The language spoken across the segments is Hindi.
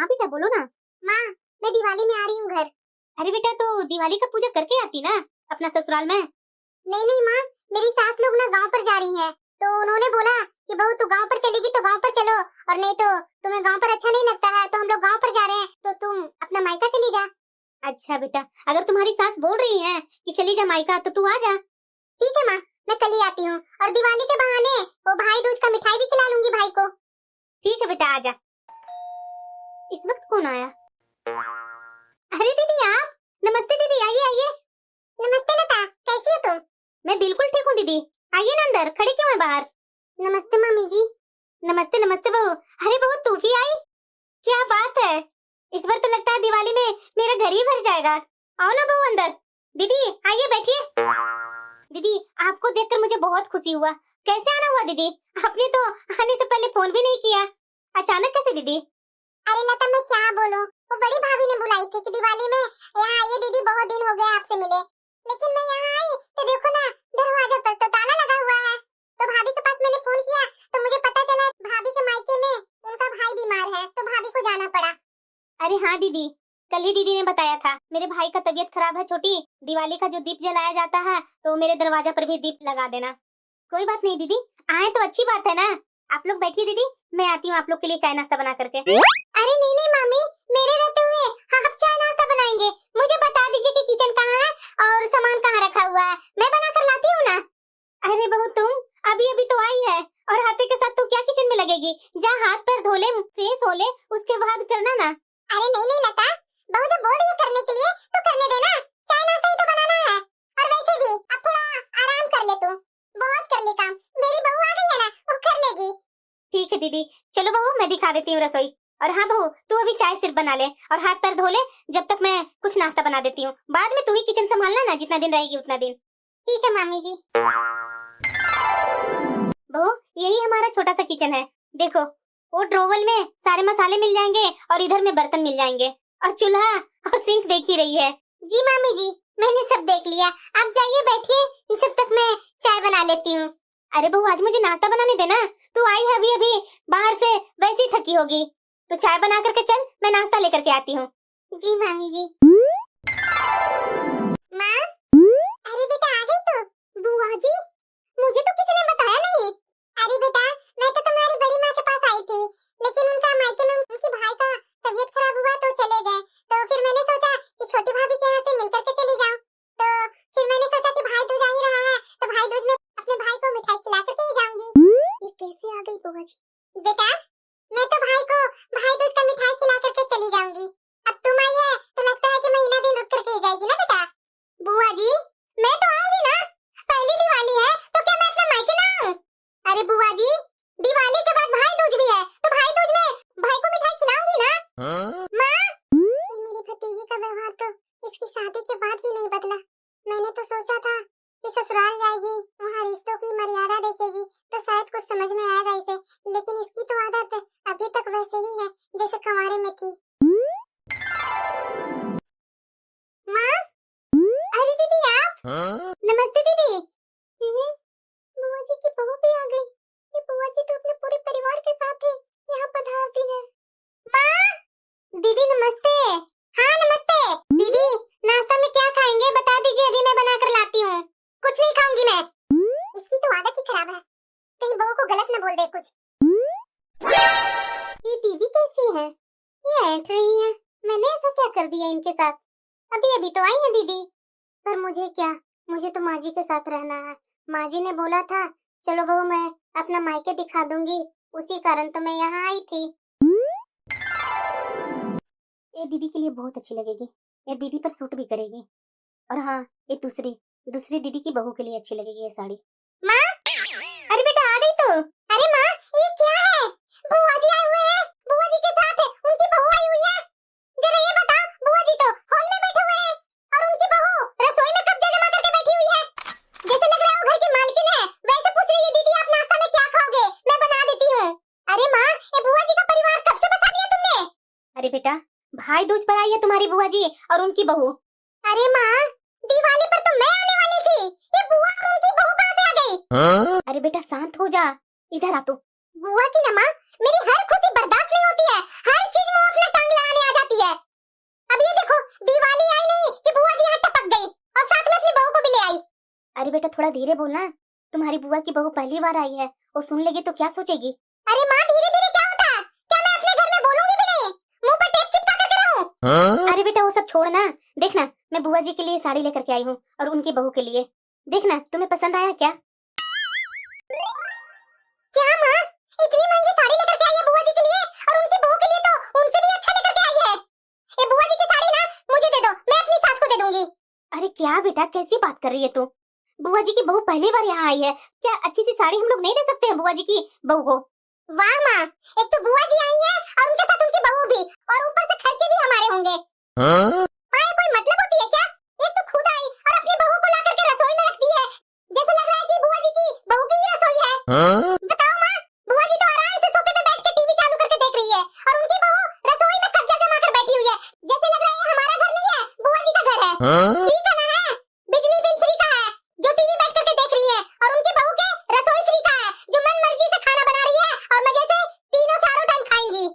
हाँ बेटा बोलो ना। माँ, मैं दिवाली में आ रही हूँ घर। अरे बेटा तो दिवाली का पूजा करके आती ना अपना ससुराल में। नहीं नहीं माँ, मेरी सास लोग ना गांव पर जा रही हैं, तो उन्होंने बोला कि बहू तू गांव पर चलेगी तो गांव पर चलो, और नहीं तो तुम्हें गांव पर अच्छा नहीं लगता है तो हम लोग गांव पर जा रहे हैं, तो तुम अपना मायका चली जा। अच्छा बेटा, अगर तुम्हारी सास बोल रही है कि चली जा मायका तो तू आ जा। ठीक है माँ, मैं कल ही आती हूँ, और दिवाली के बहाने वो भाई दूज का मिठाई भी खिला लूंगी भाई को। ठीक है बेटा आ जा। इस वक्त कौन आया? अरे दीदी आप। नमस्ते दीदी, आइए आइए। नमस्ते लता, कैसी हो तुम? मैं बिल्कुल ठीक हूँ दीदी, आइए ना अंदर, खड़े क्यों है बाहर? नमस्ते मामी जी। नमस्ते नमस्ते बहू। अरे बहू तू भी आई, क्या बात है, इस बार तो लगता है दिवाली में मेरा घर ही भर जाएगा। आओ ना बहू अंदर। दीदी आइए बैठिए। दीदी आपको देखकर मुझे बहुत खुशी हुआ। कैसे आना हुआ दीदी? आपने तो आने से पहले फोन भी नहीं किया, अचानक कैसे दीदी? अरे लता मैं क्या बोलूं, वो बड़ी भाभी ने बुलाई थी कि दिवाली में यहाँ आइए दीदी, बहुत दिन हो गए आपसे मिले, लेकिन मैं यहाँ आई तो देखो ना दरवाजे पर तो ताला लगा हुआ है। तो भाभी के पास मैंने फोन किया तो मुझे पता चला भाभी के मायके में उनका भाई बीमार है, तो भाभी को जाना पड़ा। अरे हाँ दीदी, कल ही दीदी ने बताया था मेरे भाई का तबीयत खराब है छोटी, दिवाली का जो दीप जलाया जाता है तो मेरे दरवाजा पर भी दीप लगा देना। कोई बात नहीं दीदी, आए तो अच्छी बात है ना। आप लोग बैठिए दीदी, मैं आती हूँ आप लोग के लिए चाय नाश्ता बना करके। अरे नहीं नहीं मामी, मेरे रहते हुए आप चाय नाश्ता बनाएंगे? मुझे बता दीजिए कि किचन कहाँ है और सामान कहाँ रखा हुआ है, मैं बना कर लाती हूँ ना। अरे बहू तुम अभी अभी तो आई है और हाथे के साथ तू क्या किचन में लगेगी? जा हाथ पैर धो ले, फ्रेश हो ले, उसके बाद करना ना। अरे नहीं नहीं लता, बहू जब बोल रही है करने के लिए तो करने देना, चाय नाश्ता ही तो बनाना है। और वैसे भी अब थोड़ा आराम कर ले, तू बहुत कर ले काम, मेरी बहू आ गई है ना, वो कर लेगी। ठीक है दीदी, चलो बहू मैं दिखा देती हूँ रसोई। और हाँ बहू तू अभी चाय सिर्फ बना ले और हाथ पैर धो ले, जब तक मैं कुछ नाश्ता बना देती हूँ। बाद में तू ही किचन संभालना ना, जितना दिन रहेगी उतना दिन। ठीक है मामी जी। बहू यही हमारा छोटा सा किचन है, देखो वो ड्रोवल में सारे मसाले मिल जाएंगे और इधर में बर्तन मिल जाएंगे, और चूल्हा और सिंक देख ही रही है। जी मामी जी, मैंने सब देख लिया, आप जाइए बैठिए, जब तक मैं चाय बना लेती हूँ। अरे बहू आज मुझे नाश्ता बनाने देना, तू आई है अभी अभी बाहर से, वैसे ही थकी होगी, तो चाय बना करके चल, मैं नाश्ता लेकर के आती हूँ। जी मामी जी। माँ, अरे बेटा आ गई तो। बुआ जी, मुझे तो किसी ने बताया नहीं। अरे बेटा मैं तो तुम्हारी बड़ी माँ के पास आई थी, लेकिन उनका मायके में उनके भाई का तबीयत खराब हुआ तो चले गए, तो फिर मैंने सोचा कि छोटी भाभी के यहाँ से मिल करके चली जाऊँ, तो फिर मैंने सोचा कि भाई दूज आ ही रहा है तो भाई दूज में अपने भाई को मिठाई खिला करके ही जाऊंगी। ये कैसे आ गई बुआ जी? बेटा मैं तो भाई को भाई दूज का मिठाई खिला करके चली जाऊंगी, अब तुम आई है तो लगता है कि महीना दिन रुक करके ही जाएगी ना बेटा। बुआ जी मैं तो आऊंगी ना, पहली दिवाली है तो क्या मैं अपने मायके ना आऊं? अरे बुआ जी दिवाली के बाद भाई दूज भी है, तो भाई दूज में भाई को मिठाई खिलाऊंगी ना। माँ, मेरी भतीजी का व्यवहार तो इसकी शादी के बाद भी नहीं बदला। मैंने तो सोचा था कि ससुराल जाएगी, वहाँ रिश्तों की मर्यादा देखेगी तो शायद कुछ समझ में आएगा इसे, लेकिन इसकी तो आदत अभी तक वैसे ही है जैसे कुंवारे में थी। माँ, अरे दीदी आप। नमस्ते दीदी। बुआ जी की बहू भी आ गई, ये बुआ जी तो अपने पूरे परिवार के साथ ही यहाँ पधारती है। माँ, दीदी नमस्ते। हाँ नमस्ते। दीदी नाश्ता में क्या खाएंगे बता दीजिए, अभी मैं बना कर लाती हूँ। कुछ नहीं खाऊंगी मैं। इसकी तो आदत ही खराब है, कहीं बहू को गलत न बोल दे कुछ। ये दीदी कैसी है, ये ऐंठ रही है, मैंने ऐसा क्या कर दिया इनके साथ? अभी अभी तो आई है दीदी, पर मुझे क्या, मुझे तो माँ जी के साथ रहना है। माँ जी ने बोला था चलो बहू मैं अपना मायके दिखा दूंगी, उसी कारण तो मैं यहाँ आई थी। ये दीदी के लिए बहुत अच्छी लगेगी, ये दीदी पर सूट भी करेगी। और हाँ ये दूसरी दीदी की बहू के लिए अच्छी लगेगी ये साड़ी। माँ, अरे बेटा आ गई तो। अरे माँ ये क्या है, बुआ जी आए हुए हैं, बुआ जी के साथ उनकी बहू आई हुई है। जरा ये बता, बुआ जी तो हॉल में बैठे हुए हैं और उनकी बहू रसोई में कब्जा जमा करके बैठी हुई है, जैसे लग रहा है वो घर की मालकिन है। वैसे पूछ रही है दीदी आप नाश्ता में क्या खाओगे, मैं बना देती हूँ। अरे माँ ये बुआ जी का परिवार कब से बसा दिया तुमने? अरे बेटा भाई दूज पर आई है तुम्हारी बुआ जी और उनकी बहू। अरे माँ दिवाली पर तो मैं आने वाली थी, ये बुआ और उनकी बहू कहाँ से आ गई? अरे बेटा शांत हो जा, इधर आ तू। बुआ की ना माँ, मेरी हर खुशी बर्दाश्त नहीं होती है, हर चीज में वो अपना टांग थोड़ा धीरे बोलना, तुम्हारी बुआ की बहू पहली बार आई है, वो सुन लेगी तो क्या सोचेगी। अरे माँ धीरे धीरे क्या होता है? क्या मैं अपने घर में बोलूंगी भी नहीं? मुंह पर टेप चिपका करके रहूं? अरे बेटा वो सब छोड़ना, देखना मैं बुआ जी के लिए साड़ी लेकर के आई हूँ और उनकी बहू के लिए, देखना तुम्हें पसंद आया क्या। क्या माँ इतनी महंगी साड़ी लेकर के आई है बुआ जी के लिए, और उनकी बहू के लिए तो उनसे भी अच्छा लेकर के आई है। ये बुआ जी की साड़ी ना मुझे दे दो, मैं अपनी सास को दे दूंगी। अरे क्या बेटा कैसी बात कर रही है तू, बुआ जी की बहू पहली बार यहाँ आई है, क्या अच्छी सी साड़ी हम लोग नहीं दे सकते हैं बुआ जी की बहू को। वाह माँ, एक तो बुआ जी आई है और उनके साथ उनकी बहू भी, और ऊपर से खर्चे भी हमारे होंगे। माँ ये कोई मतलब होती है क्या? एक तो खुद आई और अपनी बहू को ला करके रसोई में रखती है, जैसे लग रहा है कि बुआ जी की बहू की ही रसोई है। बताओ माँ, बुआ जी तो आराम से सोफे पे बैठ के टीवी चालू करके देख रही है, और उनकी बहू रसोई में कब्जा जमा कर बैठी हुई है, जैसे लग रहा है ये हमारा घर नहीं है, बुआ जी का घर है। फ्री का ना है, बिजली बिल फ्री का है, जो टीवी बैठ करके देख रही है, और उनकी बहू के रसोई फ्री का है, जो मन मर्जी से खाना बना रही है और मजे से तीनों चारों टाइम खाएंगी।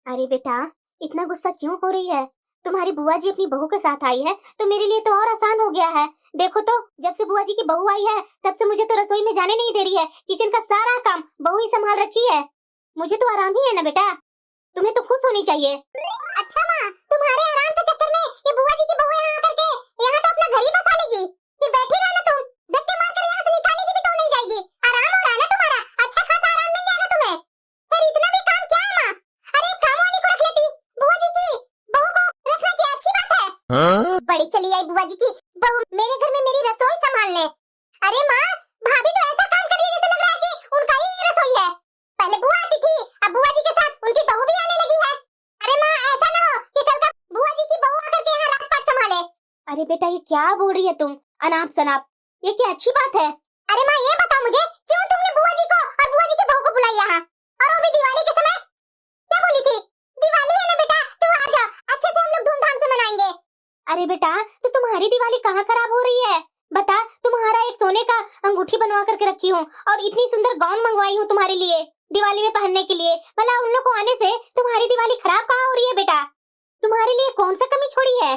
अरे बेटा इतना गुस्सा क्यों हो रही है, तुम्हारी बुआ जी अपनी बहू के साथ आई है तो मेरे लिए तो और आसान हो गया है। देखो तो जब से बुआ जी की बहू आई है तब से मुझे तो रसोई में जाने नहीं दे रही है, किचन का सारा काम बहू ही संभाल रखी है, मुझे तो आराम ही है ना बेटा, तुम्हें तो खुश होनी चाहिए। अच्छा माँ, तुम्हारे आराम के चक्कर में ये बुआ जी की बहू यहाँ आकर के यहाँ तो अपना घर ही बसा लेगी, फिर बैठी रहना तुम, धक्के मारकर यहाँ से निकालेगी भी तो नहीं जाएगी। आराम हो रहा है ना तुम्हारा, अच्छा खासा आराम मिल जाएगा तुम्हें। फिर इतना भी काम क्या है माँ? अरे एक काम वाली को रख लेती, बुआ जी की बहू को रखना क्या अच्छी बात है? बड़ी चली आई बुआ जी की बहू मेरे घर में मेरी रसोई संभालने। अरे माँ, भाभी तो ऐसा काम कर रही है जैसे लग रहा है कि उनका ही रसोई है। पहले बुआ आती थी, अब बुआ जी के साथ उनकी बहू भी आने लगी है। अरे माँ ऐसा ना हो कि कल का बुआ जी की बहू आकर के यहाँ राजपाट संभाले। अरे बेटा ये क्या बोल रही है तुम अनाप शनाप, ये क्या अच्छी बात है। अरे माँ ये बताओ मुझे, क्यों तुमने बुआ जी को और बुआ जी की बहू को बुलाई यहाँ, और वो भी दिवाली के समय? क्या बोली थी? दिवाली है ना बेटा, तू आ जा, अच्छे से हम लोग धूमधाम से मनाएंगे। अरे बेटा तो तुम्हारी दिवाली कहाँ खराब हो रही है, बता, तुम्हारा एक सोने का अंगूठी बनवा करके रखी हूँ और इतनी सुंदर गाउन मंगवाई हूँ तुम्हारे लिए दिवाली में पहनने के लिए, भला उन लोग को आने से तुम्हारी दिवाली खराब कहाँ हो रही है बेटा, तुम्हारे लिए कौन सा कमी छोड़ी है।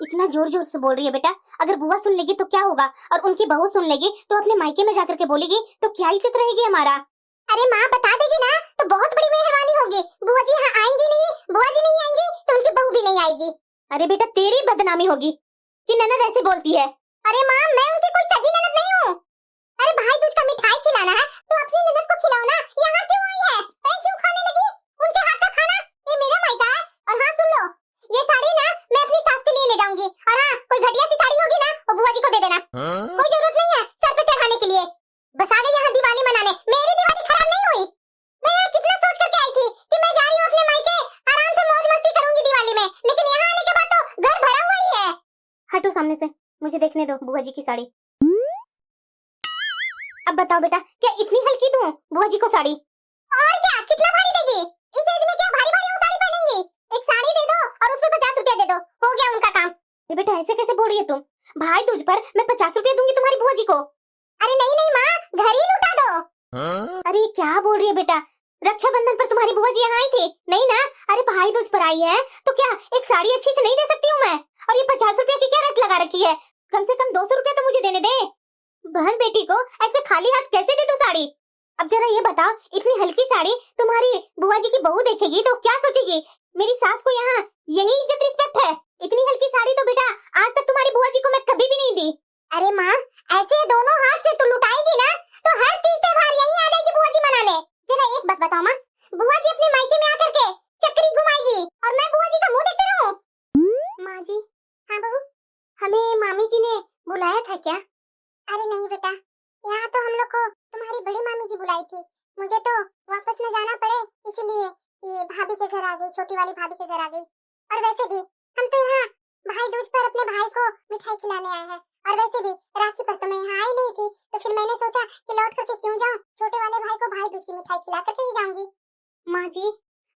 इतना जोर जोर से बोल रही है बेटा, अगर बुआ सुन लेगी तो क्या होगा, और उनकी बहू सुन लेगी तो अपने मायके में जाकर के बोलेगी तो क्या इज्जत रहेगी हमारा। अरे माँ बता देगी ना तो बहुत बड़ी मेहरबानी होगी, बुआ जी यहाँ आएंगी नहीं, बुआ जी नहीं आएंगी तो उनकी बहू भी नहीं आएगी। अरे बेटा तेरी बदनामी होगी कि ननद ऐसे बोलती है। अरे माँ मैं उनकी कोई सगी ननद नहीं हूँ। अरे भाई दूज का मिठाई खिलाना है तो अपनी ननद को खिलाओ ना, यहाँ क्यों आई है? क्यों खाने लगी उनके हाथ का खाना? ये मेरा मायका है। और हाँ सुन लो, ये साड़ी ना मैं अपनी सास के लिए ले जाऊंगी, और हाँ कोई घटिया सी साड़ी होगी ना वो बुआ जी को दे देना। कोई जरूरत नहीं है सर पे चढ़ाने के लिए, बस आ गई यहाँ दिवाली मनाने, मेरी दिवाली खराब नहीं हुई। मैं यहाँ कितना सोच करके आई थी कि मैं जा रही हूँ अपने मायके, आराम से मौज मस्ती करूंगी दिवाली में, लेकिन यहाँ आने के बाद तो घर भरा हुआ ही है। हटो सामने से, मुझे देखने दो बुआ जी की साड़ी। अब बताओ बेटा क्या इतनी हल्की दूं बुआ जी को साड़ी? और क्या कितना भारी देगी? इस एज में क्या भारी भारी वो साड़ी पहनेंगी? एक साड़ी दे दो और उसमें 50 रुपया दे दो, हो गया उनका काम। ये बेटा ऐसे कैसे बोल रही है तुम, भाई तुझ पर मैं 50 रुपया दूंगी तुम्हारी बुआ जी को। अरे नहीं नहीं माँ, घर ही लुटा दो। अरे क्या बोल रही है बेटा, रक्षाबंधन पर तुम्हारी बुआ जी यहाँ आई थी नहीं ना, अरे भाई दूज पर आई है तो क्या एक साड़ी अच्छी से नहीं दे सकती हूँ मैं, और ये 50 रुपया की क्या रट लगा रखी है, कम से कम 200 रुपया तो मुझे देने दे। बहन बेटी को ऐसे खाली हाथ कैसे दे दो साड़ी। अब जरा ये बताओ इतनी हल्की साड़ी तुम्हारी बुआ जी की बहू देखेगी तो क्या सोचेगी, मेरी सास को यहाँ यही इज्जत रिस्पेक्ट है, इतनी हल्की साड़ी तो बेटा आज तक तुम्हारी बुआ जी को मैं कभी भी नहीं दी। अरे माँ ऐसे दोनों हाथ से तू लुटाएगी ना तो हर तीज त्योहार यहीं आ जाएगी बुआ जी मनाने। जरा एक बात बताओ माँ, बुआ जी अपने मायके में आकर के चक्री घुमाएगी और मैं बुआ जी का मुंह देखते रहूं? माँ जी। हाँ बहू, हमें मामी जी ने बुलाया था क्या? अरे नहीं बेटा, यहाँ तो हम लोग को तुम्हारी बड़ी मामी जी बुलाई थी, मुझे तो वापस न जाना पड़े इसलिए ये भाभी के घर आ गई, छोटी वाली भाभी के घर आ गई। और वैसे भी हम तो यहाँ भाई दूज पर अपने भाई को मिठाई खिलाने आए हैं, और वैसे भी राखी पर तो मैं यहाँ आई नहीं थी, तो फिर मैंने सोचा कि लौट करके क्यों जाऊँ, छोटे वाले भाई को भाई दूज की मिठाई खिला करके ही जाऊंगी। माँ जी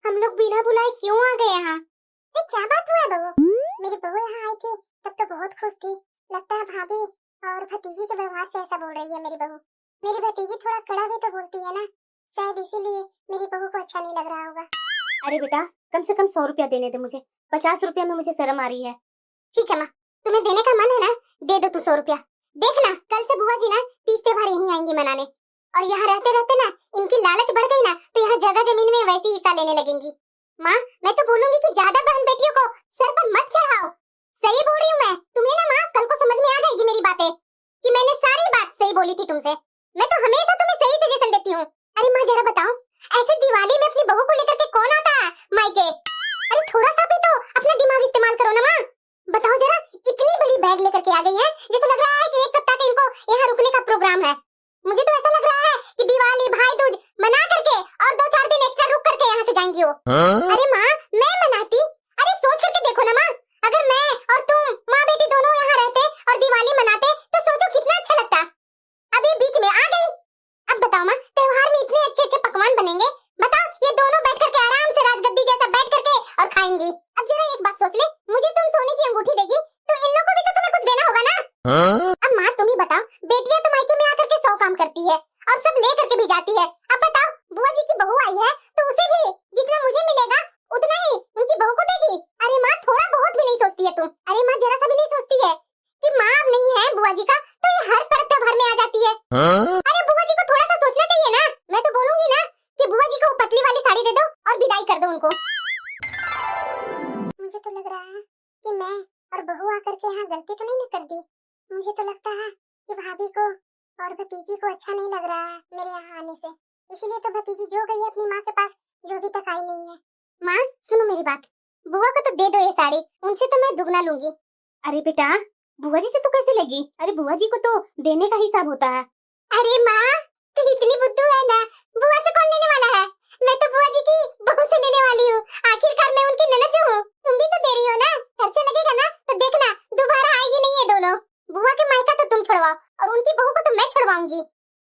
हम लोग बिना बुलाए क्यों आ गए यहाँ? क्या बात हुआ बहू? मेरी बहू यहाँ आई थी तब तो बहुत खुश थी, लगता है भाभी और भतीजी के व्यवहार से ऐसा बोल रही है मेरी बहू। मेरी भतीजी थोड़ा कड़ा भी तो बोलती है ना, शायद इसीलिए मेरी बहू को अच्छा नहीं लग रहा होगा। अरे बेटा कम से कम 100 रुपया देने दे मुझे, 50 रुपया में मुझे शर्म आ रही है। ठीक है माँ, तुम्हें देने का मन है ना, दे दो तू 100 रुपया, देखना कल से बुआ जी ना तीज त्योहार यहीं आएंगी मनाने, और यहाँ रहते रहते ना इनकी लालच बढ़ गई ना तो यहाँ जगह जमीन में वैसे ही हिस्सा लेने लगेंगी। माँ मैं तो बोलूंगी कि ज्यादा बहन बेटियों को सर पर मत चढ़ाओ। सही बोल रही हूँ मैं, तुम्हें ना माँ कल को समझ में आ जाएगी मेरी बातें कि मैंने सारी बात सही बोली थी तुमसे। मैं तो हमेशा तुम्हें सही सजेशन देती हूँ। अरे माँ जरा बताओ, ऐसे दिवाली में अपनी बहू को लेकर के कौन आता है मायके? अरे थोड़ा सा भी तो अपना दिमाग इस्तेमाल करो ना माँ। बताओ जरा, इतनी बड़ी बैग लेकर के आ गई है, जैसे लग रहा है कि एक सप्ताह का इनको यहाँ रुकने का प्रोग्राम है। मुझे तो ऐसा लग रहा है कि दिवाली भाई दूज मना करके और 2-4 दिन एक्स्ट्रा रुक करके यहाँ से जाएंगी वो। अरे माँ मैं मनाती, अरे सोच करके देखो ना माँ, अगर मैं और तुम माँ बेटी दोनों यहाँ रहते और दिवाली मनाते तो सोचो कितना अच्छा लगता। अभी बीच में आ गई। अब बताओ माँ, त्योहार में इतने अच्छे अच्छे पकवान बनेंगे, बताओ ये दोनों बैठ करके आराम से राजगद्दी जैसा बैठ करके और खाएंगी। अब जरा एक बात सोच ले, मुझे तुम सोने की अंगूठी देगी तो इन लोगों को भी तो तुम्हें कुछ देना होगा ना। अब माँ तुम ही बताओ, बेटियां तो मायके में आकर के 100 काम करती है और सब ले करके भी जाती है। अब बताओ बुआ जी की बहू आई है तो उसे भी जितना मुझे मिलेगा उतना ही उनकी बहू को देगी। अरे माँ थोड़ा बहुत भी नहीं सोचती है तुम। अरे माँ जरा सा भी नहीं सोचती है कि माँ अब नहीं है बुआ जी का तो ये हर पर्व त्योहार में आ जाती है। अरे बुआ जी को थोड़ा सा सोचना चाहिए ना। मैं तो बोलूंगी ना कि बुआ जी को पतली वाली साड़ी दे दो और विदाई कर दो उनको। मुझे तो लग रहा है कि मैं और बहू आकर के यहाँ गलती तो नहीं कर दी। मुझे तो लगता है कि भाभी को और भतीजी को अच्छा नहीं लग रहा है मेरे यहाँ आने से, इसलिए तो भतीजी जो गई है अपनी माँ के पास, जो अभी तक आई नहीं है। माँ सुनो मेरी बात, बुआ को तो दे दो ये साड़ी, उनसे तो मैं दुगना लूंगी। अरे बेटा बुआ जी से तो कैसे लेगी? अरे बुआ जी को तो देने का हिसाब होता है। अरे माँ तू इतनी बुद्धू है ना, बुआ से कौन लेने वाला है? मैं तो बुआ जी की बहू से लेने वाली हूँ, आखिरकार मैं उनकी ननद जो हूँ। तुम भी तो दे रही हो ना, खर्चा लगेगा ना तो देखना दोबारा आएगी नहीं ये दोनों। बुआ के मायका तो तुम छुड़वाओ और उनकी बहू को तो मैं छुड़वाऊंगी।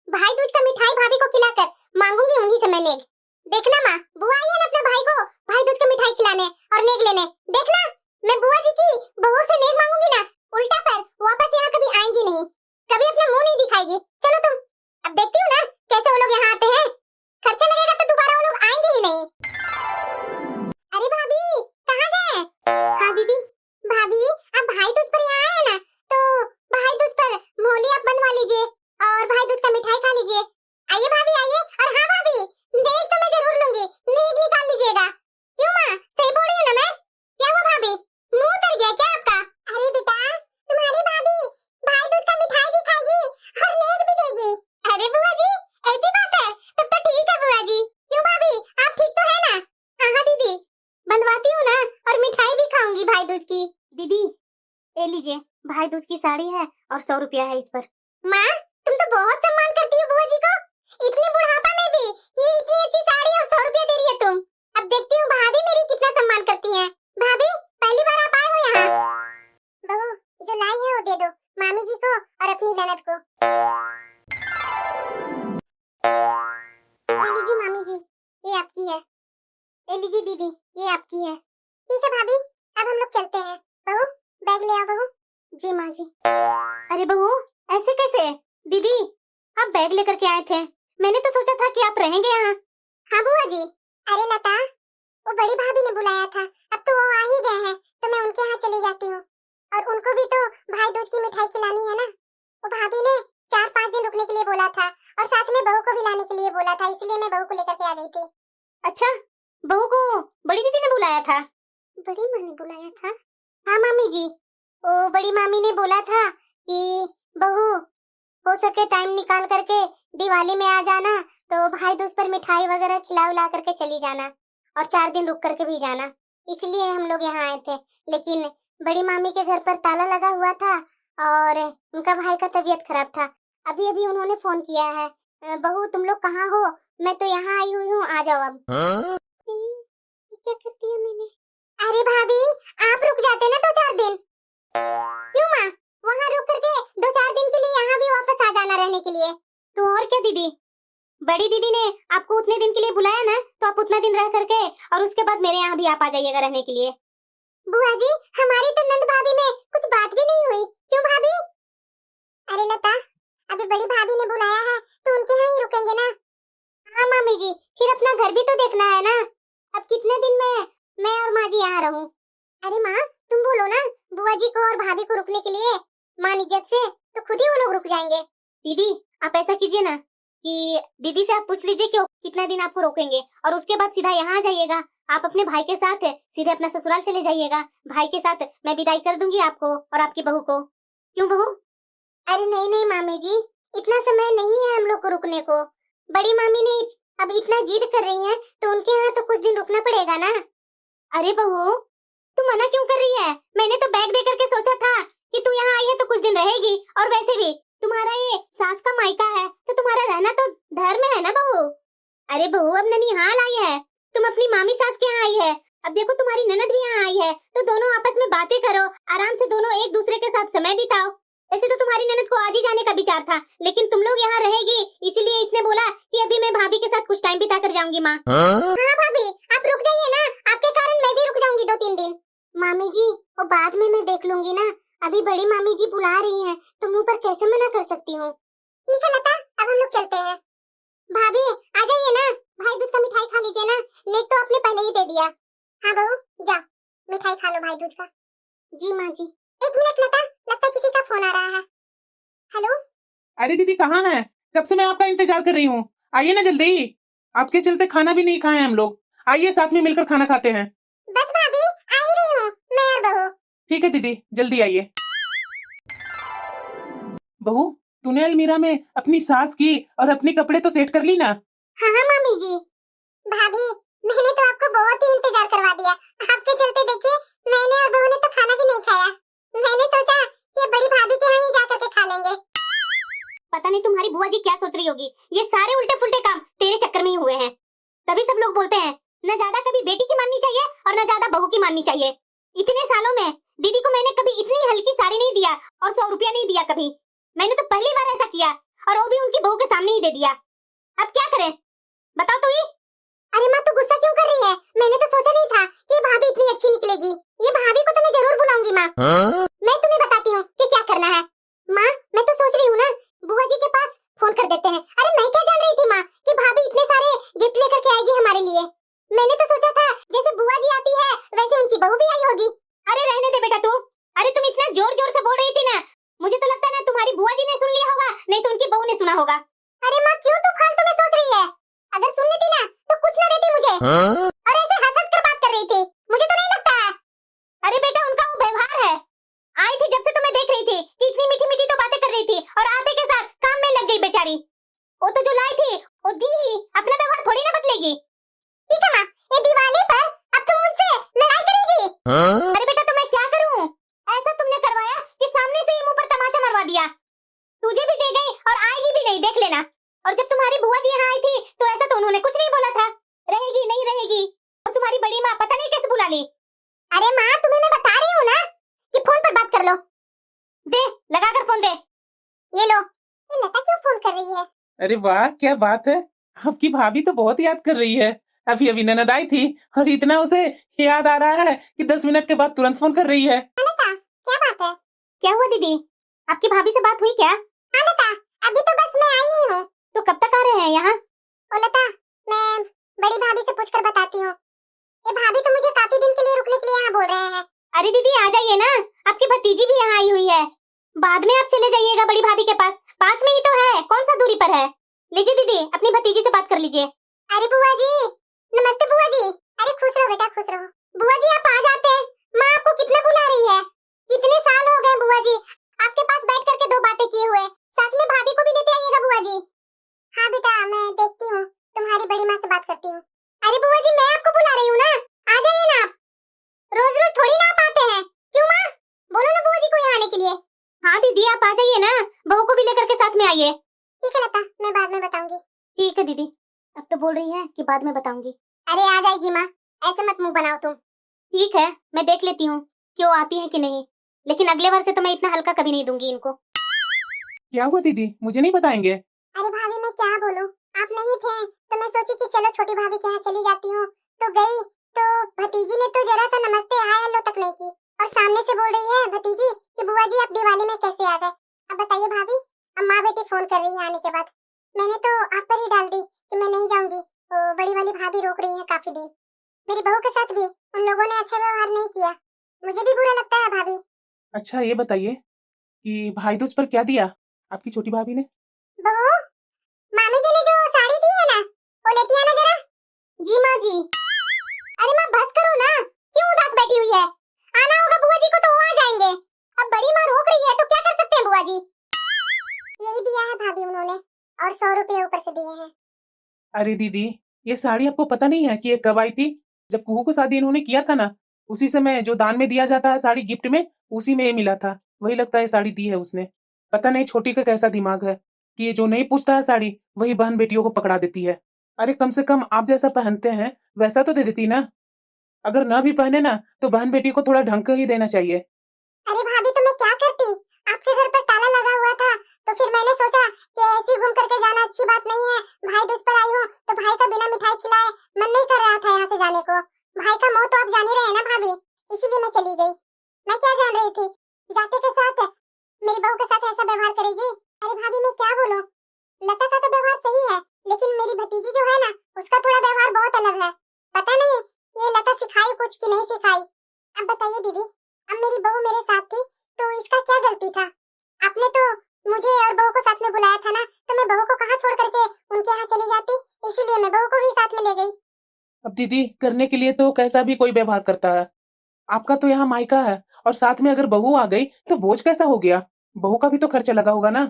भाई दूज का मिठाई भाभी को खिलाकर मांगूंगी उन्हीं से मैं नेग। देखना माँ बुआ आई है ना अपने भाई को भाई दूज का मिठाई खिलाने और नेग लेने, देखना मैं बुआ जी की बहू से नेग मांगूंगी ना, उल्टा पर वापस यहाँ कभी आएंगी नहीं, कभी अपना मुंह नहीं दिखाएगी। चलो तुम, अब देखती हो ना कैसे वो लोग यहाँ आते हैं, खर्चा लगेगा तो दोबारा वो लोग आएंगे ही नहीं। अरे भाभी कहाँ गए? हाँ दीदी। भाभी अब भाई दूज पर यहाँ आए ना तो भाई दूज पर मोली आप बनवा लीजिए और भाई दूज का मिठाई खा लीजिए। आइए भाभी आइए। और हाँ भाभी नेक तो मैं जरूर लूंगी, नेक निकाल लीजिएगा। क्यों माँ सही बोल रही हूँ ना मैं? क्या हुआ भाभी, मुंह उतर गया क्या आपका? अरे बेटा तुम्हारी भाभी भाई दूज का मिठाई भी खाएगी और नेक भी देगी। अरे बुआ जी ऐसी बात है, तब तो ठीक है बुआ जी। क्यों भाभी आप ठीक तो है ना? हाँ हाँ दीदी बंधवाती हूँ ना और मिठाई भी खाऊंगी भाई दूज की। दीदी ये लीजिए भाई दूज की साड़ी है और 100 रुपया है इस पर। माँ तुम तो बहुत सम्मान करती हो बुआ जी को, इतनी बुढ़ापा में भी ये इतनी अच्छी साड़ी और 100 रुपया दे रही है तुम। अब देखती हूँ भाभी मेरी कितना सम्मान करती हैं। भाभी पहली बार आप आए हो यहाँ? बहू जो लाई है वो दे दो मामी जी को और अपनी ननद को। ये लीजिए मामी जी ये आपकी है, ये लीजिए दीदी ये आपकी है। ठीक है भाभी अब हम लोग चलते हैं। बहू बैग ले आओ बहू। जी माँ जी। अरे बहू ऐसे कैसे? दीदी आप बैग लेकर के आए थे, मैंने तो सोचा था कि आप रहेंगे यहाँ। हाँ बुआ जी। अरे लता वो बड़ी भाभी ने बुलाया था, अब तो वो आ ही गए हैं तो मैं उनके यहाँ चली जाती हूँ, और उनको भी तो भाई दूज की मिठाई खिलानी है ना। वो भाभी ने 4-5 दिन रुकने के लिए बोला था और साथ में बहू को भी लाने के लिए बोला था, इसलिए मैं बहू को लेकर के आ गई थी। अच्छा बहू को बड़ी दीदी ने बुलाया था? बड़ी माँ ने बुलाया था? हाँ मामी जी, वो बड़ी मामी ने बोला था कि बहू हो सके टाइम निकाल करके दिवाली में आ जाना तो भाई दूज पर मिठाई वगैरह खिला उला करके चली जाना और 4 दिन रुक करके भी जाना, इसलिए हम लोग यहाँ आए थे। लेकिन बड़ी मामी के घर पर ताला लगा हुआ था और उनका भाई का तबीयत खराब था। अभी अभी उन्होंने फोन किया है, बहू तुम लोग कहाँ हो? मैं तो यहाँ आई हुई हूँ, आ जाओ अब। क्या कर दिया मैंने? अरे भाभी आप रुक जाते ना 2-4 दिन। क्यों माँ वहाँ रुक करके 2-4 दिन के लिए यहाँ भी वापस आ जाना रहने के लिए। तो और क्या दीदी, बड़ी दीदी ने आपको उतने दिन के लिए बुलाया ना तो आप उतना दिन रह करके और उसके बाद मेरे यहाँ भी आप आ जाइएगा रहने के लिए। बुआ जी हमारी तो नंद भाभी में कुछ बात भी नहीं हुई। क्यों भाभी? अरे लता अभी बड़ी भाभी ने बुलाया है तो उनके यहाँ ही रुकेंगे ना। हाँ मामी जी फिर अपना घर भी तो देखना है ना, अब कितने दिन में मैं और माँ जी यहाँ रहूं। अरे माँ तुम बोलो ना बुआ जी को और भाभी को रुकने के लिए मान इज्जत से, तो खुद ही वो लोग रुक जाएंगे। दीदी आप ऐसा कीजिए ना कि दीदी से आप पूछ लीजिए कि वो कितना दिन आपको रोकेंगे और उसके बाद सीधा यहाँ आ जाइएगा। आप अपने भाई के साथ सीधे अपना ससुराल चले जाइएगा। भाई के साथ मैं विदाई कर दूंगी आपको और आपकी बहू को। क्यों बहू? अरे नहीं नहीं मामी जी, इतना समय नहीं है हम लोग को रुकने को। बड़ी मामी ने अब इतना जिद कर रही हैं तो उनके यहाँ तो कुछ दिन रुकना पड़ेगा ना। अरे बहू तू मना क्यों कर रही है? मैंने तो बैग दे करके सोचा था कि तू यहाँ आई है तो कुछ दिन रहेगी, और वैसे भी तुम्हारा ये सास का मायका है तो तुम्हारा रहना तो धर्म है ना बहू। अरे बहू अब ननिहाल आई है, तुम अपनी मामी सास के यहाँ आई है, अब देखो तुम्हारी ननद भी यहाँ आई है तो दोनों आपस में बातें करो, आराम से दोनों एक दूसरे के साथ समय बिताओ। ऐसे तो तुम्हारी ननद को आज ही जाने का विचार था, लेकिन तुम लोग यहाँ रहेगी इसीलिए इसने बोला कि अभी मैं भाभी के साथ कुछ टाइम बिता कर जाऊंगी। माँ हाँ भाभी आप रुक जाइए ना, आपके कारण मैं भी रुक जाऊंगी 2-3 दिन। मामी जी वो बाद में मैं देख लूंगी ना, अभी बड़ी मामी जी बुला रही हैं तो मुंह पर कैसे मना कर सकती हूँ। ठीक है लता, अब हम लोग चलते हैं। भाभी आ जाइए ना, भाई दूज का मिठाई खा लीजिए ना, नेक तो आपने पहले ही दे दिया। हाँ बहू जा मिठाई खा लो भाई दूज का। जी माँ जी। 1 मिनट लता, लगता है किसी का फोन आ रहा है। हेलो। अरे दीदी कहाँ हैं? कब से मैं आपका इंतजार कर रही हूँ, आइए ना जल्दी। आपके चलते खाना भी नहीं खाए हम लोग, आइए साथ में मिलकर खाना खाते हैं। बस भाभी आ ही रही हूँ मैं और बहू। ठीक है दीदी जल्दी आइए। बहू तूने अलमीरा में अपनी सास की और अपने कपड़े तो सेट कर ली ना? हाँ हाँ मामी जी। भाभी मैंने तो आपको बहुत ही इंतजार करवा दिया, आपके चलते देखिए मैंने और बहू ने तो खाना भी नहीं खाया। मैंने सोचा कि बड़ी भाभी के यहाँ ही जाकर के खा लेंगे। पता नहीं तुम्हारी बुआ जी क्या सोच रही होगी, ये सारे उल्टे फुल्टे काम तेरे चक्कर में ही हुए हैं। तभी सब लोग बोलते हैं न ज्यादा कभी बेटी की माननी चाहिए और न ज्यादा बहू की माननी चाहिए। इतने सालों में दीदी को मैंने कभी इतनी हल्की साड़ी नहीं दिया और 100 रुपया नहीं दिया कभी। मैंने तो पहली बार ऐसा किया और वो भी उनकी बहू के सामने ही दे दिया। अब क्या करें बताओ तो ही। अरे माँ तू गुस्सा क्यों कर रही है? मैंने तो सोचा नहीं था कि भाभी इतनी अच्छी निकलेगी। ये भाभी को तो मैं जरूर बुलाऊंगी माँ। मैं तुम्हें बताती हूँ कि क्या करना है। माँ मैं तो सोच रही हूँ ना बुआ जी के पास फोन कर देते हैं। अरे मैं क्या जान रही थी माँ कि भाभी इतने सारे गिफ्ट लेकर के आएगी हमारे लिए। मैंने तो सोचा था जैसे बुआ जी आती है वैसे उनकी बहू भी आई होगी। अरे रहने दे बेटा तू। अरे तुम इतना जोर जोर से बोल रही थी ना, मुझे तो लगता है ना तुम्हारी बुआ जी ने सुन लिया होगा, नहीं तो उनकी बहू ने सुना होगा। अरे माँ क्यों तू फालतू में सोच रही है? अगर सुन लेती ना तो कुछ ना देती मुझे। और ऐसे हंस हंस कर बात कर रही थी, मुझे तो नहीं लगता है। अरे बेटा उनका वो व्यवहार है। आई थी जब से तुम्हें देख रही थी कि इतनी मीठी मीठी तो बातें कर रही थी और आते के साथ काम में लग गई बेचारी। वो तो जो लाई थी वो दी ही, अपना व्यवहार थोड़ी ना बदलेगी। ठीक है माँ, ये दिवाली पर अब तुम मुझसे लड़ाई करेगी? अरे बेटा तो मैं क्या करूं? ऐसा तुमने करवाया कि सामने से ही मुंह पर तमाचा मरवा दिया। तुझे भी दे गई और आएगी भी नहीं, देख लेना। और जब तुम्हारी बुआ जी यहाँ आई थी तो ऐसा तो उन्होंने कुछ नहीं बोला था, रहेगी नहीं रहेगी। और तुम्हारी बड़ी माँ पता नहीं कैसे बुला ली। अरे माँ तुम्हें मैं बता रही हूँ ना कि फोन पर बात कर लो। दे लगा कर फोन दे। ये लो। ये लता क्यों फोन कर रही है? अरे वाह क्या बात है, आपकी भाभी तो बहुत याद कर रही है। अभी अभी ननद आई थी और इतना उसे याद आ रहा है कि 10 मिनट के बाद तुरंत फोन कर रही है। लता क्या बात है? क्या हुआ दीदी, आपकी भाभी से बात हुई क्या? हाँ लता अभी तो बस मैं आई ही हूँ। तो कब तक आ रहे हैं यहाँ? ओ लता मैं बड़ी भाभी से पूछकर बताती हूँ। ये भाभी तो मुझे काफी दिन के लिए रुकने के लिए यहाँ बोल रहे हैं। अरे दीदी आ जाइए ना, आपकी भतीजी भी यहाँ आई हुई है। बाद में आप चले जाइएगा बड़ी भाभी के पास में ही तो है, कौन सा दूरी पर है। लीजिए दीदी अपनी भतीजी से बात कर लीजिए। अरे बुआ जी नमस्ते बुआ जी। अरे खुश रहो बेटा खुश रहो। बुआ जी आप आ जाते, माँ आपको कितना बुला रही है। कितने साल हो गए बुआ जी आपके पास बैठ करके 2 बातें किए हुए। साथ में भाभी को भी लेते आइएगा बुआ जी। हाँ बेटा मैं देखती हूँ, तुम्हारी बड़ी माँ से बात करती हूँ। अरे बुआ जी मैं आपको बुला रही हूँ ना, आ जाइए ना आप। रोज रोज थोड़ी ना आप आते हैं। क्यों माँ बोलो ना बुआ जी को यहाँ आने के लिए। हाँ दीदी आप आ जाइए ना, बहू को भी लेकर के साथ में आइए। ठीक है लता मैं बाद में बताऊंगी। ठीक है दीदी, अब तो बोल रही है कि बाद में बताऊंगी। अरे आ जाएगी माँ, ऐसे मत मुंह बनाओ तुम। ठीक है मैं देख लेती हूँ क्यों आती है कि नहीं, लेकिन अगले बार से तो मैं इतना हल्का कभी नहीं दूंगी इनको। क्या हुआ दीदी, मुझे नहीं बताएंगे? अरे भाभी मैं क्या बोलूं, आप नहीं थे तो मैं सोची कि चलो छोटी भाभी के यहाँ चली जाती हूँ। तो गई तो भतीजी ने तो जरा सा नमस्ते हाय हेलो तक नहीं की और सामने से बोल रही है भतीजी कि बुआ जी आप दिवाली में कैसे आ गए। अब बताइए भाभी, अब माँ बेटी फोन कर रही है आने के बाद। मैंने तो आप पर ही डाल दी कि मैं नहीं जाऊंगी, तो बड़ी वाली भाभी रोक रही है काफी दिन। मेरी बहू के साथ भी उन लोगों ने अच्छा व्यवहार नहीं किया, मुझे भी बुरा लगता है भाभी। अच्छा ये बताइए कि भाई दूज पर क्या दिया आपकी छोटी भाभी ने? बहू, मामी जी ने जो साड़ी दी है ना, वो लेती आना जरा। जी माँ जी। अरे माँ बस करो ना, क्यों उदास बैठी हुई है? आना होगा बुआ जी को तो वो आ जाएंगे। अब बड़ी माँ रोक रही है तो क्या कर सकते हैं बुआ जी। यही दिया है भाभी उन्होंने, और 100 रुपए ऊपर से दिए हैं। अरे दीदी, ये साड़ी आपको पता नहीं है कि ये कब आई थी? जब कुहू को शादी इन्होंने किया था ना, उसी समय जो दान में दिया जाता है साड़ी गिफ्ट में, उसी में ये मिला था। वही लगता है साड़ी दी है उसने। पता नहीं छोटी का कैसा दिमाग है कि ये जो नहीं पूछता है साड़ी, वही बहन बेटियों को पकड़ा देती है। अरे कम से कम आप जैसा पहनते हैं वैसा तो दे देती ना। अगर ना भी पहने ना तो बहन बेटी को थोड़ा ढंग का ही देना चाहिए। अरे भाभी तो मैं क्या करती, आपके घर पर ताला लगा हुआ था तो फिर मैंने सोचा कि ऐसे ही घूम करके जाना अच्छी बात नहीं है। भाई दूज पर आई हूँ तो भाई का बिना मिठाई खिलाए मन नहीं कर रहा था यहाँ से जाने को। भाई का मोह तो आप जान ही रहे हैं ना भाभी, इसीलिए मैं चली गई। मैं क्या जान रही थी जाते के साथ मेरी बहू के साथ ऐसा व्यवहार करेगी। अरे भाभी मैं क्या बोलूं, लता का तो व्यवहार सही है, लेकिन मेरी भतीजी जो है ना, उसका थोड़ा व्यवहार बहुत अलग है। पता नहीं ये लता सिखाई कुछ की नहीं सिखाई। अब बताइए दीदी, अब मेरी बहू मेरे साथ थी तो इसका क्या गलती था? आपने तो मुझे और बहू को साथ में बुलाया था ना, तो मैं बहू को कहाँ छोड़ करके उनके यहाँ चली जाती, इसीलिए मैं बहू को भी साथ में ले गई। अब दीदी करने के लिए तो कैसा भी कोई व्यवहार करता है। आपका तो यहाँ मायका है और साथ में अगर बहू आ गई तो बोझ कैसा हो गया? बहू का भी तो खर्चा लगा होगा ना,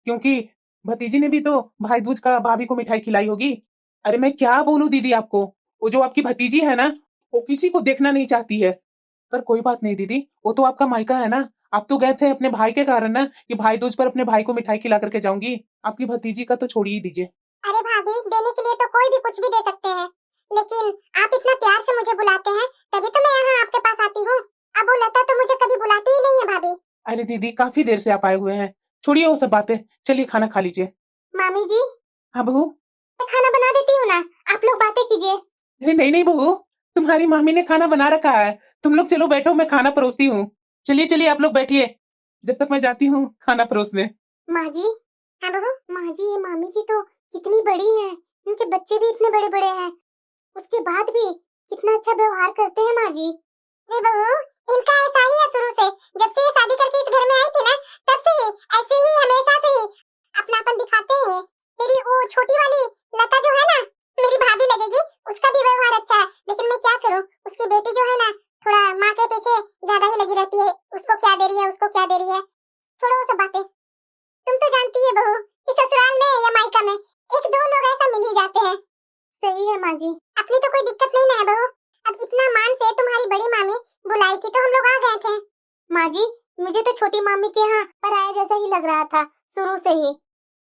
क्योंकि भतीजी ने भी तो भाई दूज का भाभी को मिठाई खिलाई होगी। अरे मैं क्या बोलूं दीदी आपको, वो जो आपकी भतीजी है ना, वो किसी को देखना नहीं चाहती है। पर कोई बात नहीं दीदी, वो तो आपका मायका है ना। आप तो गए थे अपने भाई के कारण ना कि भाई दूज पर अपने भाई को मिठाई खिला करके जाऊंगी। आपकी भतीजी का तो छोड़ ही दीजिए। अरे भाभी देने के लिए तो कोई भी कुछ भी दे सकते हैं, लेकिन आप इतना प्यार से मुझे बुलाते हैं तभी तो मैं यहाँ आपके पास आती हूँ। अब वो लता तो मुझे कभी बुलाती ही नहीं है भाभी। अरे दीदी काफी देर से आप आए हुए हैं, छोड़िए वो सब बातें, चलिए खाना खा लीजिए। मामी जी हाँ बहू। मैं खाना बना देती हूँ ना, आप लोग बातें कीजिए। अरे नहीं नहीं बहू, तुम्हारी मामी ने खाना बना रखा है। तुम लोग चलो बैठो, मैं खाना परोसती हूँ। चलिए चलिए आप लोग बैठिए, जब तक मैं जाती हूँ खाना परोसने। माँ जी। हाँ बहू। माँ जी ये मामी जी तो कितनी बड़ी हैं, इनके बच्चे भी इतने बड़े बड़े हैं, उसके बाद भी कितना अच्छा व्यवहार करते हैं माँ जी। अरे बहू इनका ऐसा ही है शुरू से, जब से ये शादी करके इस घर में आई थी ना, तब से ही ऐसे ही हमेशा से ही अपनापन दिखाते हैं। मेरी वो छोटी वाली लता जो है ना, मेरी भाभी लगेगी, उसका भी व्यवहार अच्छा है, लेकिन मैं क्या करूँ, उसकी बेटी जो है ना थोड़ा माँ के पीछे ज्यादा ही लगी रहती है, उसको क्या दे रही है उसको क्या दे रही है। छोड़ो वो सब बातें, तुम तो जानती है बहू कि ससुराल में या मायका में एक दो लोग ऐसा मिल ही जाते हैं। सही है माँ जी, अपनी तो कोई दिक्कत नहीं ना है बहू। अब इतना मान से तुम्हारी बड़ी मामी बुलाई थी तो हम लोग आ गए थे। माँ जी मुझे तो छोटी मामी के यहाँ पराया जैसा ही लग रहा था शुरू से ही,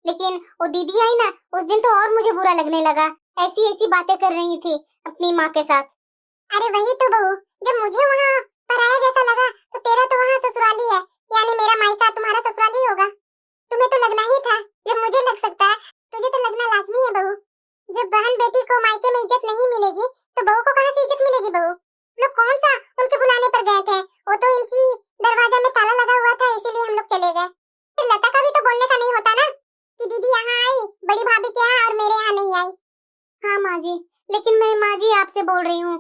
लेकिन वो दीदी आई ना, उस दिन तो और मुझे बुरा लगने लगा, ऐसी ऐसी बातें कर रही थी अपनी माँ के साथ। अरे वही तो बहू, जब मुझे वहाँ पराया जैसा लगा तो तेरा तो वहाँ ससुराली है, यानी मेरा मायका तुम्हारा ससुराली होगा। तुम्हें तो लगना ही था, जब मुझे लग सकता है तुझे तो लगना लाजमी है बहू। जब बहन बेटी को मायके में इज्जत नहीं मिलेगी तो बहू को कहाँ से इज्जत मिलेगी बहू। लोग कौन सा उनके बुलाने पर गए थे, वो तो इनकी दरवाजा में ताला लगा हुआ था इसीलिए हम लोग चले गए। फिर लता का भी तो बोलने का नहीं होता ना कि दीदी यहाँ आई बड़ी भाभी के यहाँ और मेरे यहाँ नहीं आई। हाँ माँ जी, लेकिन मैं माँ जी आपसे बोल रही हूँ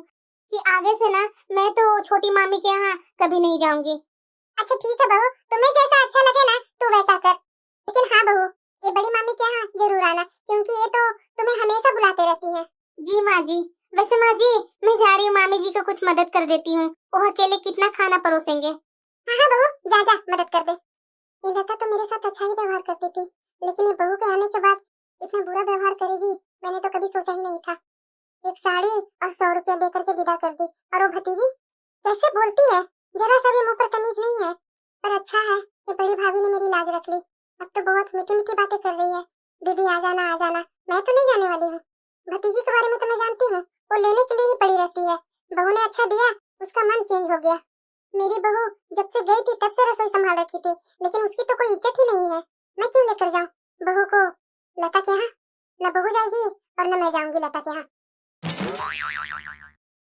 कि आगे से ना मैं तो छोटी मामी के यहाँ कभी नहीं जाऊंगी। अच्छा ठीक है बहू, तुम्हें जैसा अच्छा लगे ना तू वैसा कर, लेकिन हाँ बहू ये बड़ी मामी के यहाँ जरूर आना, क्योंकि ये तो तुम्हें हमेशा बुलाते रहती है। जी माँ जी। वैसे माँ जी मैं जा रही हूँ, मामी जी को कुछ मदद कर देती हूँ, वो अकेले कितना खाना परोसेंगे। हाँ हाँ बहू जा जा मदद कर दे। ये लता तो मेरे साथ अच्छा ही व्यवहार करती थी, लेकिन ये बहू के आने के बाद इतना बुरा व्यवहार करेगी मैंने तो कभी सोचा ही नहीं था। एक साड़ी और 100 रुपया दे करके विदा कर दी, और वो भतीजी कैसे बोलती है, जरा सा भी मुंह पर तमीज नहीं है। पर अच्छा है ये बड़ी भाभी ने मेरी लाज रख ली, अब तो बहुत मीठी मीठी बातें कर रही है, दीदी आ जाना आ जाना। मैं तो नहीं जाने वाली हूँ, भतीजी के बारे में तो मैं जानती हूँ, वो लेने के लिए ही पड़ी रहती है। बहू ने अच्छा दिया, उसका मन चेंज हो गया। मेरी बहू जब से गई थी तब से रसोई संभाल रखी थी, लेकिन उसकी तो कोई इज्जत ही नहीं है। मैं क्यों लेकर जाऊँ बहू को लता के यहाँ, न बहू जाएगी और न मैं जाऊंगी लता के यहाँ।